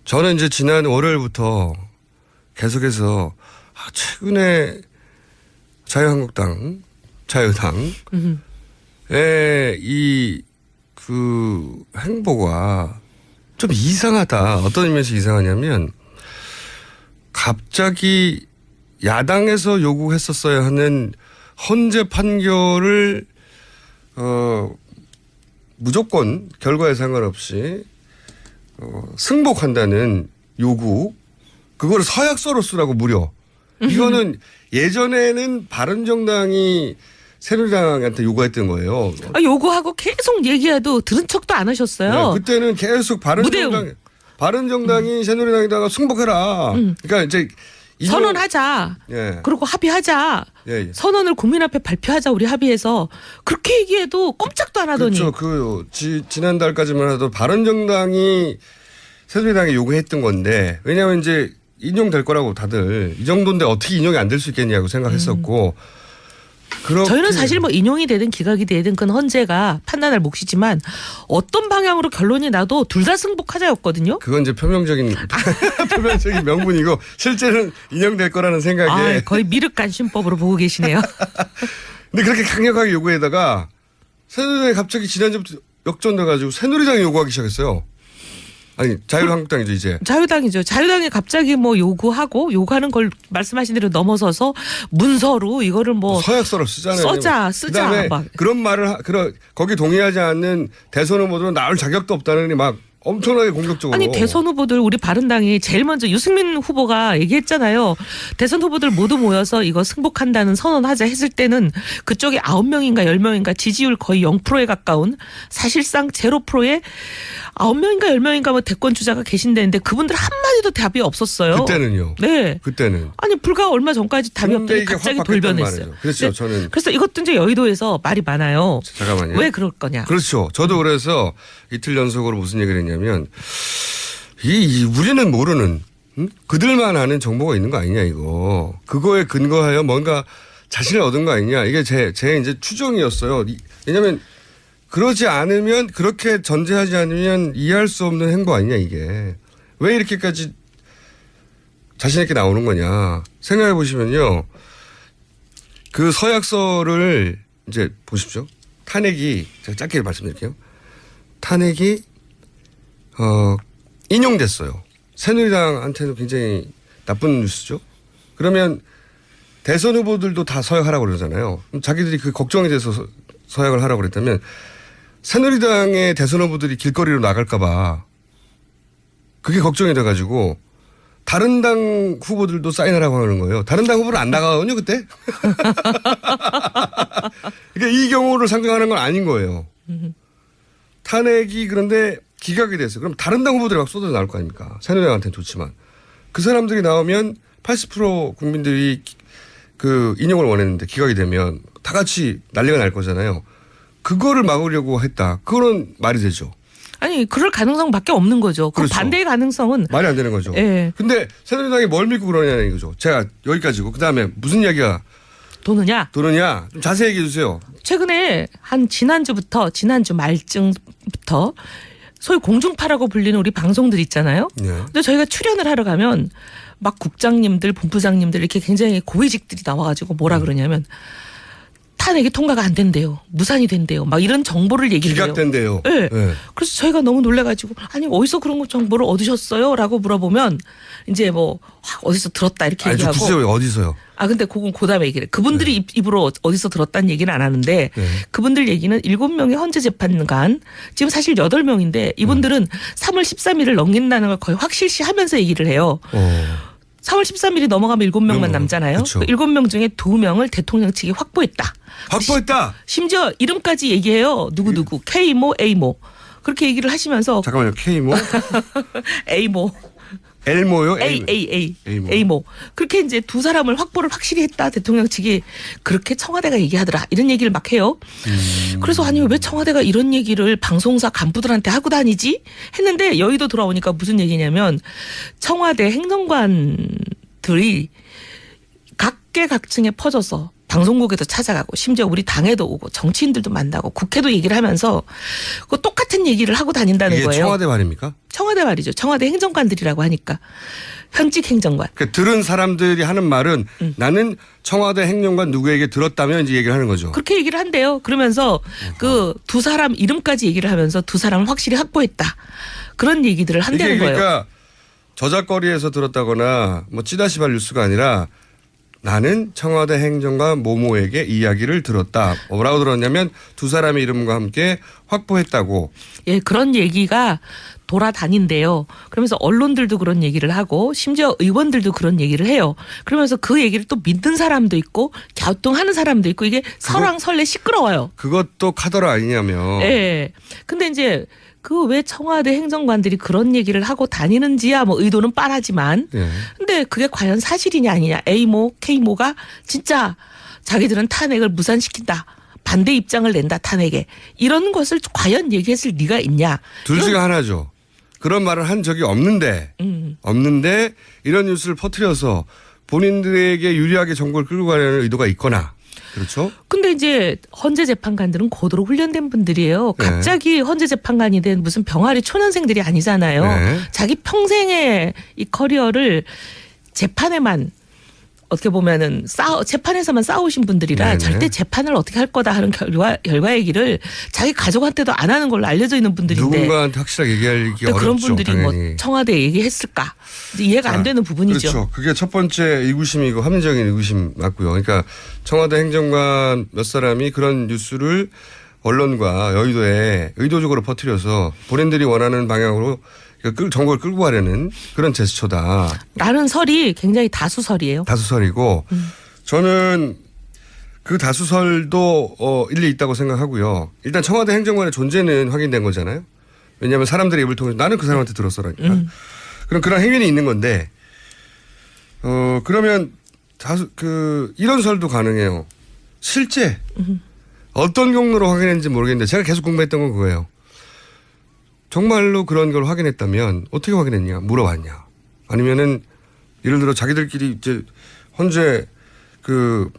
저는 이제 지난 월요일부터 계속해서 최근에 자유한국당, 자유당의 그 행보가 좀 이상하다. 어떤 의미에서 이상하냐면 갑자기 야당에서 요구했었어야 하는 헌재 판결을 무조건 결과에 상관없이 승복한다는 요구, 그거를 서약서로 쓰라고 무려. 이거는 예전에는 바른정당이 새누리당한테 요구했던 거예요. 요구하고 계속 얘기해도 들은 척도 안 하셨어요. 네, 그때는 계속 바른정당이 새누리당에다가 승복해라. 그러니까 이제 선언하자. 예. 그리고 합의하자. 예. 선언을 국민 앞에 발표하자. 우리 합의해서. 그렇게 얘기해도 꼼짝도 안 하더니. 그렇죠. 지난달까지만 해도 바른정당이 새누리당에 요구했던 건데, 왜냐하면 이제 인용될 거라고 다들 이 정도인데 어떻게 인용이 안 될 수 있겠냐고 생각했었고. 저희는 사실 뭐 인용이 되든 기각이 되든 그건 헌재가 판단할 몫이지만 어떤 방향으로 결론이 나도 둘 다 승복하자였거든요. 그건 이제 표면적인 명분이고 실제는 인용될 거라는 생각에. 거의 미륵간신법으로 보고 계시네요. 근데 그렇게 강력하게 요구에다가 새누리당이 갑자기 지난주부터 역전돼가지고 새누리당이 요구하기 시작했어요. 아니 자유한국당이죠 이제. 자유당이죠. 자유당이 갑자기 뭐 요구하는 걸 말씀하신 대로 넘어서서 문서로 이거를 뭐 서약서로 쓰잖아요. 쓰자. 그다음에 막. 그런 말을 거기 동의하지 않는 대선 후보들은 나올 자격도 없다는 막 엄청나게 공격적으로. 아니 대선 후보들 우리 바른당이 제일 먼저 유승민 후보가 얘기했잖아요. 대선 후보들 모두 모여서 이거 승복한다는 선언하자 했을 때는 그쪽에 9명인가 10명인가 지지율 거의 0%에 가까운 사실상 0%의 9명인가 10명인가 뭐 대권 주자가 계신다는데 그분들 한마디도 답이 없었어요. 그때는요. 네. 그때는. 아니 불과 얼마 전까지 답이 없더니 갑자기 돌변했어요. 그렇죠. 저는. 그래서 이것도 이제 여의도에서 말이 많아요. 잠깐만요. 왜 그럴 거냐. 그렇죠. 저도 그래서 이틀 연속으로 무슨 얘기를 했냐면 우리는 모르는 그들만 아는 정보가 있는 거 아니냐 이거. 그거에 근거하여 뭔가 자신을 얻은 거 아니냐. 이게 제 이제 추정이었어요. 왜냐하면 그러지 않으면 그렇게 전제하지 않으면 이해할 수 없는 행보 아니냐 이게. 왜 이렇게까지 자신 있게 나오는 거냐. 생각해 보시면요. 그 서약서를 이제 보십시오. 탄핵이 제가 짧게 말씀드릴게요. 탄핵이 인용됐어요. 새누리당한테도 굉장히 나쁜 뉴스죠. 그러면 대선 후보들도 다 서약하라고 그러잖아요. 자기들이 그 걱정이 돼서 서약을 하라고 그랬다면 새누리당의 대선 후보들이 길거리로 나갈까 봐 그게 걱정이 돼가지고 다른 당 후보들도 사인하라고 하는 거예요. 다른 당 후보는 안 나가거든요 그때. 그러니까 이 경우를 상정하는 건 아닌 거예요. 탄핵이 그런데 기각이 됐어요. 그럼 다른 당 후보들이 막 쏟아져 나올 거 아닙니까. 새누리당한테는 좋지만. 그 사람들이 나오면 80% 국민들이 그 인용을 원했는데 기각이 되면 다 같이 난리가 날 거잖아요. 그거를 막으려고 했다. 그거는 말이 되죠. 아니 그럴 가능성밖에 없는 거죠. 그 그렇죠. 반대의 가능성은. 말이 안 되는 거죠. 예. 근데 새누리당이 뭘 믿고 그러냐는 거죠. 제가 여기까지고 그다음에 무슨 이야기가 도느냐? 좀 자세히 얘기해 주세요. 최근에 지난주 말쯤부터 소위 공중파라고 불리는 우리 방송들 있잖아요. 네. 근데 저희가 출연을 하러 가면 막 국장님들, 본부장님들 이렇게 굉장히 고위직들이 나와가지고 뭐라 그러냐면 탄핵이 통과가 안 된대요. 무산이 된대요. 막 이런 정보를 얘기를 해요. 기각된대요. 네. 네. 그래서 저희가 너무 놀래가지고 아니 어디서 그런 거 정보를 얻으셨어요? 라고 물어보면 이제 뭐 어디서 들었다 이렇게 아니, 얘기하고. 구체적으로 어디서요? 근데 그건 그다음에 얘기를 해요. 그분들이 입으로 어디서 들었다는 얘기는 안 하는데 네. 그분들 얘기는 7명의 헌재재판관 지금 사실 8명인데 이분들은 3월 13일을 넘긴다는 걸 거의 확실시하면서 얘기를 해요. 3월 13일이 넘어가면 7명만 남잖아요. 그쵸. 7명 중에 2명을 대통령 측이 확보했다. 확보했다. 심지어 이름까지 얘기해요. 누구누구 K모 A모 그렇게 얘기를 하시면서 잠깐만요. K모? A모 L모요? A모 그렇게 이제 두 사람을 확보를 확실히 했다. 대통령 측이 그렇게 청와대가 얘기하더라. 이런 얘기를 막 해요. 그래서 아니 왜 청와대가 이런 얘기를 방송사 간부들한테 하고 다니지? 했는데 여의도 돌아오니까 무슨 얘기냐면 청와대 행정관들이 각계각층에 퍼져서 방송국에도 찾아가고 심지어 우리 당에도 오고 정치인들도 만나고 국회도 얘기를 하면서 그 똑같은 이런 얘기를 하고 다닌다는 이게 거예요. 청와대 말입니까? 청와대 말이죠. 청와대 행정관들이라고 하니까. 현직 행정관. 그러니까 들은 사람들이 하는 말은 나는 청와대 행정관 누구에게 들었다면 이제 얘기를 하는 거죠. 그렇게 얘기를 한대요. 그러면서 그 두 사람 이름까지 얘기를 하면서 두 사람을 확실히 확보했다. 그런 얘기들을 한다는 이게 거예요. 그러니까 저작거리에서 들었다거나 뭐 찌다시발 뉴스가 아니라 나는 청와대 행정관 모모에게 이야기를 들었다. 뭐라고 들었냐면 두 사람의 이름과 함께 확보했다고. 예, 그런 얘기가 돌아다닌대요. 그러면서 언론들도 그런 얘기를 하고 심지어 의원들도 그런 얘기를 해요. 그러면서 그 얘기를 또 믿는 사람도 있고 갸우뚱하는 사람도 있고 이게 설왕설래 시끄러워요. 그것도 카더라 아니냐며. 예. 근데 이제 그 왜 청와대 행정관들이 그런 얘기를 하고 다니는지야 뭐 의도는 뻔하지만 예. 근데 그게 과연 사실이냐 아니냐. A모, K모가 진짜 자기들은 탄핵을 무산시킨다. 반대 입장을 낸다 탄핵에. 이런 것을 과연 얘기했을 리가 있냐. 둘 중에 하나죠. 그런 말을 한 적이 없는데 이런 뉴스를 퍼뜨려서 본인들에게 유리하게 정보를 끌고 가려는 의도가 있거나 그렇죠? 근데 이제 헌재 재판관들은 고도로 훈련된 분들이에요. 네. 갑자기 헌재 재판관이 된 무슨 병아리 초년생들이 아니잖아요. 네. 자기 평생의 이 커리어를 재판에만 어떻게 보면은 재판에서만 싸우신 분들이라 네네. 절대 재판을 어떻게 할 거다 하는 결과 얘기를 자기 가족한테도 안 하는 걸로 알려져 있는 분들인데 누군가한테 확실하게 얘기하기 근데 어렵죠. 그런 분들이 당연히. 뭐 청와대에 얘기했을까 이제 이해가 안 되는 부분이죠. 그렇죠. 그게 첫 번째 의구심이고 합리적인 의구심 맞고요. 그러니까 청와대 행정관 몇 사람이 그런 뉴스를 언론과 여의도에 의도적으로 퍼뜨려서 본인들이 원하는 방향으로 정보를 끌고 가려는 그런 제스처다. 라는 설이 굉장히 다수설이에요. 다수설이고 저는 그 다수설도 일리 있다고 생각하고요. 일단 청와대 행정관의 존재는 확인된 거잖아요. 왜냐하면 사람들의 입을 통해서 나는 그 사람한테 들었어라니까. 그럼 그런 행위는 있는 건데 그러면 이런 설도 가능해요. 실제 어떤 경로로 확인했는지 모르겠는데 제가 계속 궁금했던 건 그거예요. 정말로 그런 걸 확인했다면 어떻게 확인했냐 물어봤냐 아니면은 예를 들어 자기들끼리 이제 헌재 그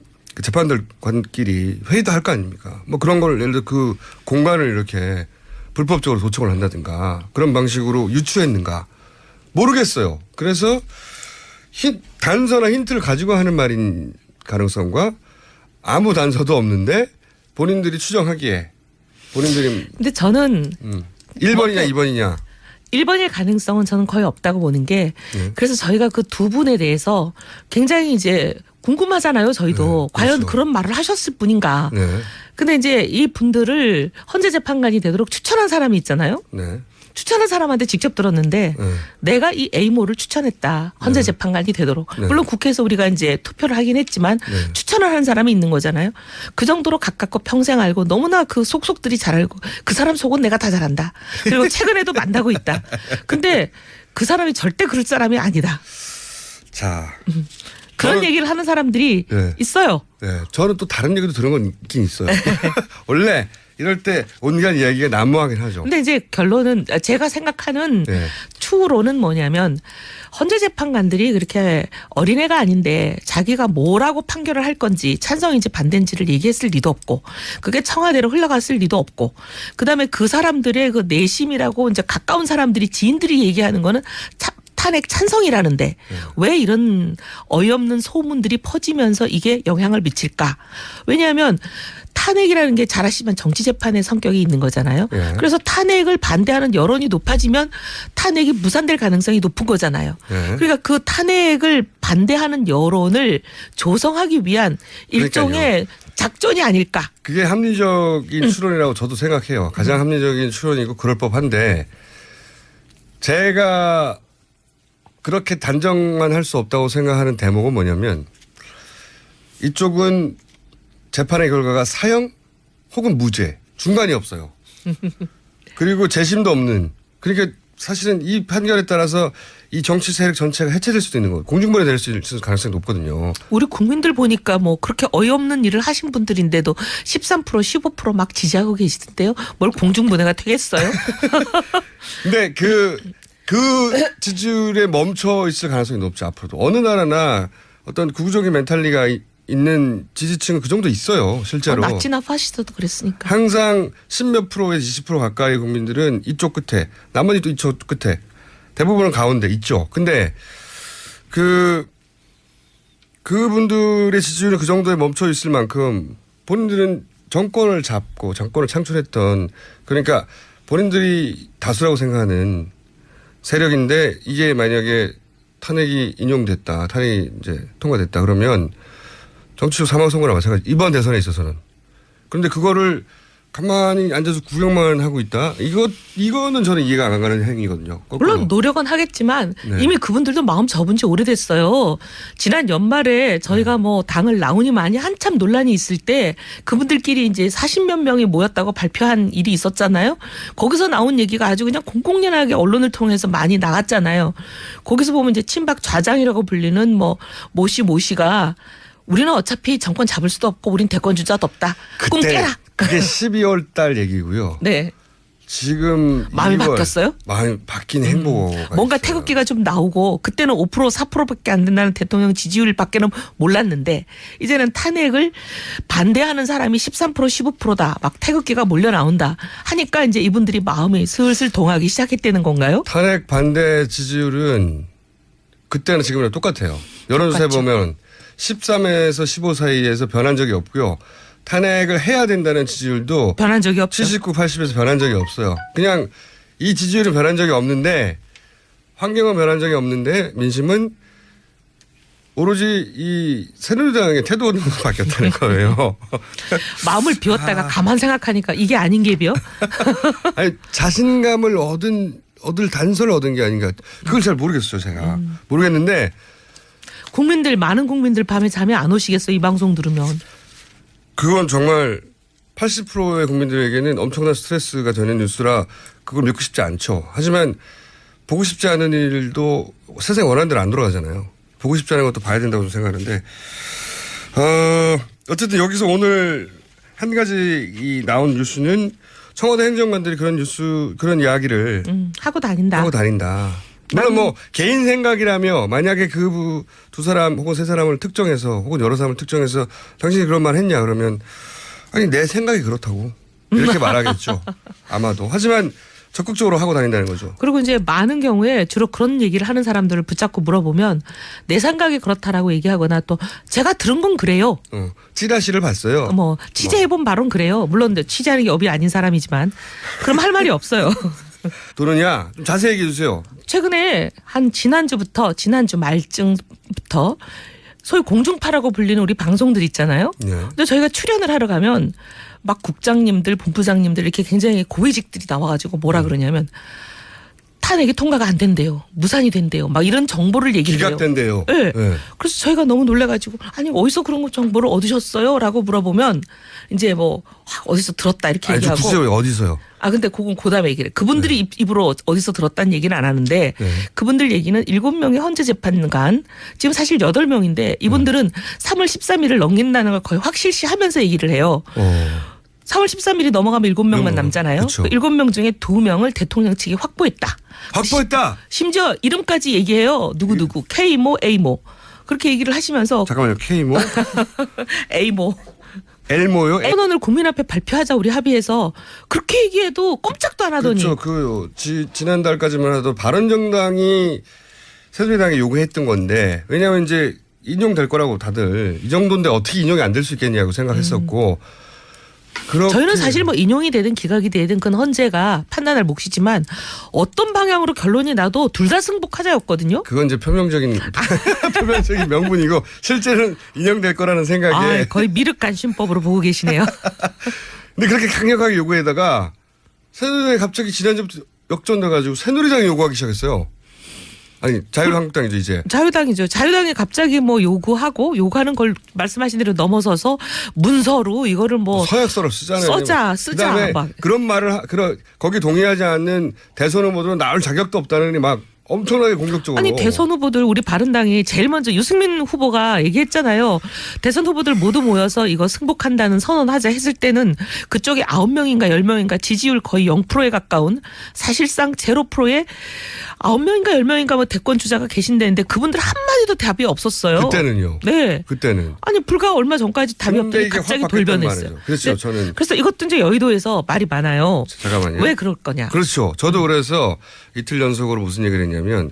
재판관끼리 회의도 할 거 아닙니까? 뭐 그런 걸 예를 들어 그 공간을 이렇게 불법적으로 도청을 한다든가 그런 방식으로 유추했는가 모르겠어요. 그래서 단서나 힌트를 가지고 하는 말인 가능성과 아무 단서도 없는데 본인들이 추정하기에 본인들이 근데 저는 1번이냐 2번이냐 1번일 가능성은 저는 거의 없다고 보는 게 그래서 저희가 그 두 분에 대해서 굉장히 이제 궁금하잖아요. 저희도 과연 그렇죠. 그런 말을 하셨을 뿐인가. 네. 근데 이제 이 분들을 헌재 재판관이 되도록 추천한 사람이 있잖아요. 네. 추천한 사람한테 직접 들었는데 내가 이 A모를 추천했다. 헌재 재판관이 되도록. 네. 물론 국회에서 우리가 이제 투표를 하긴 했지만 추천을 한 사람이 있는 거잖아요. 그 정도로 가깝고 평생 알고 너무나 그 속속들이 잘 알고 그 사람 속은 내가 다 잘 안다. 그리고 최근에도 만나고 있다. 근데 그 사람이 절대 그럴 사람이 아니다. 자. 그런 얘기를 하는 사람들이 네. 있어요. 네. 저는 또 다른 얘기도 들은 건 있긴 있어요. 원래 이럴 때 온갖 이야기가 난무하긴 하죠. 근데 이제 결론은 제가 생각하는 네. 추후로는 뭐냐면 헌재 재판관들이 그렇게 어린애가 아닌데 자기가 뭐라고 판결을 할 건지 찬성인지 반대인지를 얘기했을 리도 없고 그게 청와대로 흘러갔을 리도 없고 그다음에 그 사람들의 그 내심이라고 이제 가까운 사람들이 지인들이 얘기하는 거는 탄핵 찬성이라는데 왜 이런 어이없는 소문들이 퍼지면서 이게 영향을 미칠까? 왜냐하면 탄핵이라는 게 잘 아시지만 정치재판의 성격이 있는 거잖아요. 예. 그래서 탄핵을 반대하는 여론이 높아지면 탄핵이 무산될 가능성이 높은 거잖아요. 예. 그러니까 그 탄핵을 반대하는 여론을 조성하기 위한 일종의 작전이 아닐까. 그게 합리적인 추론이라고 저도 생각해요. 가장 합리적인 추론이고 그럴 법한데 제가 그렇게 단정만 할 수 없다고 생각하는 대목은 뭐냐면 이쪽은 재판의 결과가 사형 혹은 무죄 중간이 없어요. 그리고 재심도 없는 그러니까 사실은 이 판결에 따라서 이 정치 세력 전체가 해체될 수도 있는 거예요. 공중분해 될 수 있을 가능성이 높거든요. 우리 국민들 보니까 뭐 그렇게 어이없는 일을 하신 분들인데도 13% 15% 지지하고 계시던데요. 뭘 공중분해가 되겠어요? 근데 그 지지율에 멈춰 있을 가능성이 높죠. 앞으로도. 어느 나라나 어떤 구조적인 멘탈리가 있는 지지층은 그 정도 있어요. 실제로. 나치나 파시스트도 그랬으니까. 항상 10몇 프로에서 20% 가까이 국민들은 이쪽 끝에, 나머지 또 이쪽 끝에, 대부분은 가운데 있죠. 근데 그분들의 지지율은 그 정도에 멈춰 있을 만큼 본인들은 정권을 잡고 정권을 창출했던, 그러니까 본인들이 다수라고 생각하는 세력인데 이게 만약에 탄핵이 인용됐다, 탄핵이 이제 통과됐다 그러면 정치적 사망선거나 마찬가지. 이번 대선에 있어서는. 그런데 그거를 가만히 앉아서 구경만 하고 있다. 이거는 저는 이해가 안 가는 행위거든요. 거꾸로. 물론 노력은 하겠지만 네. 이미 그분들도 마음 접은 지 오래됐어요. 지난 연말에 저희가 뭐 당을 나오니 많이 한참 논란이 있을 때 그분들끼리 이제 40몇 명이 모였다고 발표한 일이 있었잖아요. 거기서 나온 얘기가 아주 그냥 공공연하게 언론을 통해서 많이 나갔잖아요. 거기서 보면 이제 친박 좌장이라고 불리는 뭐 모씨가 우리는 어차피 정권 잡을 수도 없고 우린 대권 주자도 없다. 꿈 그때 깨라. 그게 12월 달 얘기고요. 네. 지금 마음이 바뀌었어요? 마음이 바뀐 행보가 뭔가 있어요. 태극기가 좀 나오고 그때는 5% 4%밖에 안 된다는 대통령 지지율밖에는 몰랐는데 이제는 탄핵을 반대하는 사람이 13% 15%다. 막 태극기가 몰려 나온다. 하니까 이제 이분들이 마음이 슬슬 동하기 시작했다는 건가요? 탄핵 반대 지지율은 그때는 지금이랑 똑같아요. 여론조사에 똑같죠. 보면 13에서 15 사이에서 변한 적이 없고요. 탄핵을 해야 된다는 지지율도 변한 적이 없죠. 79, 80에서 변한 적이 없어요. 그냥 이 지지율은 변한 적이 없는데 환경은 변한 적이 없는데 민심은 오로지 이 새누리당의 태도는 바뀌었다는 거예요. 마음을 비웠다가 가만 생각하니까 이게 아닌 게비요. 아니 자신감을 얻을 단서를 얻은 게 아닌가. 그걸 잘 모르겠어요. 제가. 모르겠는데 많은 국민들 밤에 잠이 안 오시겠어요. 이 방송 들으면. 그건 정말 80%의 국민들에게는 엄청난 스트레스가 되는 뉴스라 그걸 믿고 싶지 않죠. 하지만 보고 싶지 않은 일도 세상에 원하는 대로 안 돌아가잖아요. 보고 싶지 않은 것도 봐야 된다고 생각하는데 어쨌든 여기서 오늘 한 가지 이 나온 뉴스는 청와대 행정관들이 그런 이야기를 하고 다닌다. 하고 다닌다. 물론 뭐 개인 생각이라며 만약에 그 두 사람 혹은 세 사람을 특정해서 혹은 여러 사람을 특정해서 당신이 그런 말 했냐 그러면 아니 내 생각이 그렇다고 이렇게 말하겠죠. 아마도. 하지만 적극적으로 하고 다닌다는 거죠. 그리고 이제 많은 경우에 주로 그런 얘기를 하는 사람들을 붙잡고 물어보면 내 생각이 그렇다라고 얘기하거나 또 제가 들은 건 그래요. 찌라시를 봤어요. 뭐 취재해본 바론 그래요. 물론 취재하는 게 업이 아닌 사람이지만 그럼 할 말이 없어요. 또는야 좀 자세히 얘기해 주세요. 최근에 지난주 말쯤부터 소위 공중파라고 불리는 우리 방송들 있잖아요. 네. 근데 저희가 출연을 하러 가면 막 국장님들, 본부장님들 이렇게 굉장히 고위직들이 나와가지고 뭐라 그러냐면 탄핵이 통과가 안 된대요. 무산이 된대요. 막 이런 정보를 얘기를 해요. 기각된대요. 네. 네. 그래서 저희가 너무 놀래가지고 아니 어디서 그런 거 정보를 얻으셨어요? 라고 물어보면 이제 뭐 어디서 들었다 이렇게 아니 저 얘기하고. 글쎄요 어디서요? 근데 그건 그다음에 얘기를. 그분들이 입으로 어디서 들었다는 얘기는 안 하는데 네. 그분들 얘기는 7명의 헌재재판관 지금 사실 8명인데 이분들은 3월 13일을 넘긴다는 걸 거의 확실시하면서 얘기를 해요. 3월 13일이 넘어가면 7명만 남잖아요. 그쵸. 그 7명 중에 2명을 대통령 측이 확보했다. 확보했다. 심지어 이름까지 얘기해요. 누구누구 K모 A모. 그렇게 얘기를 하시면서 잠깐만요. K모? A모. L모요? 선언을 국민 앞에 발표하자 우리 합의해서 그렇게 얘기해도 꼼짝도 안 하더니. 그렇죠. 지난달까지만 해도 바른정당이 새누리당이 요구했던 건데 왜냐하면 이제 인용될 거라고 다들 이 정도인데 어떻게 인용이 안 될 수 있겠냐고 생각했었고 그렇게 저희는 사실 뭐 인용이 되든 기각이 되든 그건 헌재가 판단할 몫이지만 어떤 방향으로 결론이 나도 둘 다 승복하자였거든요. 그건 이제 표면적인 명분이고 실제는 인용될 거라는 생각에 거의 미륵간신법으로 보고 계시네요. 근데 그렇게 강력하게 요구에다가 새누리당이 갑자기 지난주부터 역전돼가지고 새누리당이 요구하기 시작했어요. 아니 자유한국당이죠 이제. 자유당이죠. 자유당이 갑자기 뭐 요구하는 걸 말씀하신 대로 넘어서서 문서로 이거를 뭐 서약서를 쓰잖아요. 쓰자 그다음에 막. 그런 말을 거기 동의하지 않는 대선 후보들은 나올 자격도 없다느니 막 엄청나게 공격적으로. 아니 대선 후보들 우리 바른당이 제일 먼저 유승민 후보가 얘기했잖아요. 대선 후보들 모두 모여서 이거 승복한다는 선언하자 했을 때는 그쪽에 9명인가 10명인가 지지율 거의 0%에 가까운 사실상 0%의 9명인가 10명인가 뭐 대권 주자가 계신다는데 그분들 한마디도 답이 없었어요. 그때는요. 네. 그때는. 아니 불과 얼마 전까지 답이 근데 없더니 이게 갑자기 확 바뀌었단 돌변했어요. 말이죠. 그렇죠. 네. 저는. 그래서 이것도 이제 여의도에서 말이 많아요. 잠깐만요. 왜 그럴 거냐. 그렇죠. 저도 그래서 이틀 연속으로 무슨 얘기를 했냐면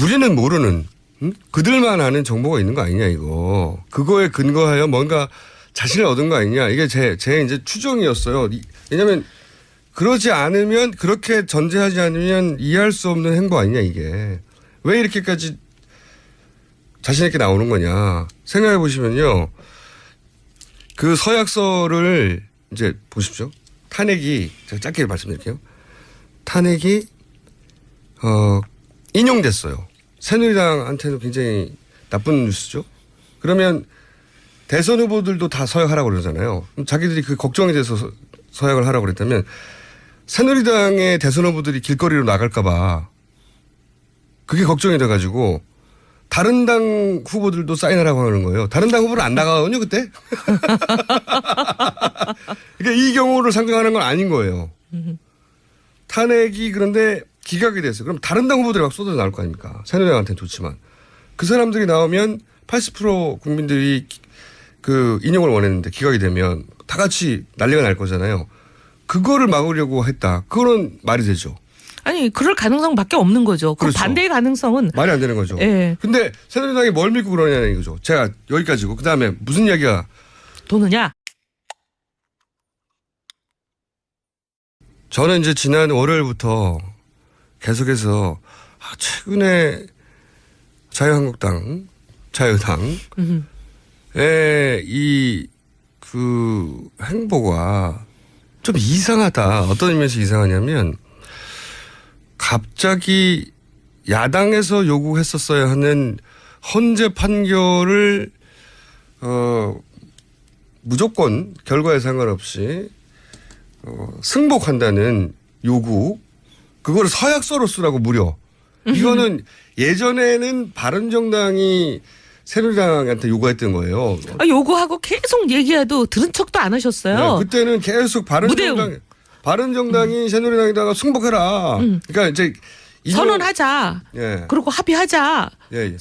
우리는 모르는 그들만 아는 정보가 있는 거 아니냐 이거. 그거에 근거하여 뭔가 자신을 얻은 거 아니냐. 이게 제 이제 추정이었어요. 왜냐하면 그러지 않으면 그렇게 전제하지 않으면 이해할 수 없는 행보 아니냐 이게. 왜 이렇게까지 자신 있게 나오는 거냐. 생각해 보시면요. 그 서약서를 이제 보십시오. 탄핵이 제가 짧게 말씀드릴게요. 탄핵이 인용됐어요. 새누리당한테는 굉장히 나쁜 뉴스죠. 그러면 대선 후보들도 다 서약하라고 그러잖아요. 그럼 자기들이 그 걱정이 돼서 서약을 하라고 그랬다면 새누리당의 대선 후보들이 길거리로 나갈까 봐 그게 걱정이 돼가지고 다른 당 후보들도 사인하라고 하는 거예요. 다른 당 후보는 안 나가거든요, 그때? 그러니까 이 경우를 상정하는 건 아닌 거예요. 탄핵이 그런데 기각이 됐어요. 그럼 다른 당 후보들이 막 쏟아져 나올 거 아닙니까? 새누리당한테는 좋지만. 그 사람들이 나오면 80% 국민들이 그 인용을 원했는데 기각이 되면 다 같이 난리가 날 거잖아요. 그거를 막으려고 했다. 그거는 말이 되죠. 아니 그럴 가능성밖에 없는 거죠. 그 그렇죠. 반대의 가능성은 말이 안 되는 거죠. 예. 근데 새누리당이 뭘 믿고 그러냐는 이거죠. 제가 여기까지고 그다음에 무슨 이야기가 도느냐? 저는 이제 지난 월요일부터 계속해서 최근에 자유당의 이 그 행보가 좀 이상하다. 어떤 의미에서 이상하냐면 갑자기 야당에서 요구했었어야 하는 헌재 판결을 무조건 결과에 상관없이 승복한다는 요구, 그거를 서약서로 쓰라고 무려. 이거는 예전에는 바른정당이 새누리당한테 요구했던 거예요. 요구하고 계속 얘기해도 들은 척도 안 하셨어요. 네, 그때는 계속 바른정당이 새누리당에다가 승복해라. 그러니까 이제 선언하자. 예. 그리고 합의하자. 예.